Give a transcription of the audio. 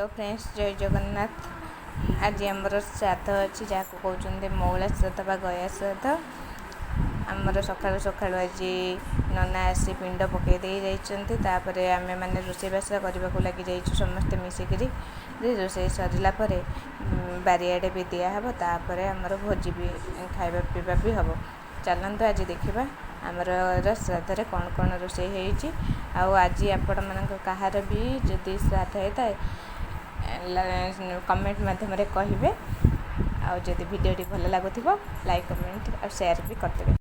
Hello friends, जय जगन्नाथ। आज आमर श्राद्ध अच्छी जहाँ कहते मौला श्राद्ध बा गया श्राद्ध। आमर सकाळु सकाळु आज नना आसी पिंड पकई दे जापर आम मैंने रोषेईबास करने लगी जाइए समस्ते मिसिकी रोषे सरला बारियाडे भी दिहब तापर आमर भोजी भी खाଇବା पीवा भी हम। चलते आज देखा आमर श्राद्ध कौन कौन रोषे आज आपण मान कहार भी जदि श्राद्ध होता है कमेंट माध्यम कहे। आदि भिडियोटी भल लगुव लाइक कमेंट और शेयर भी करदे।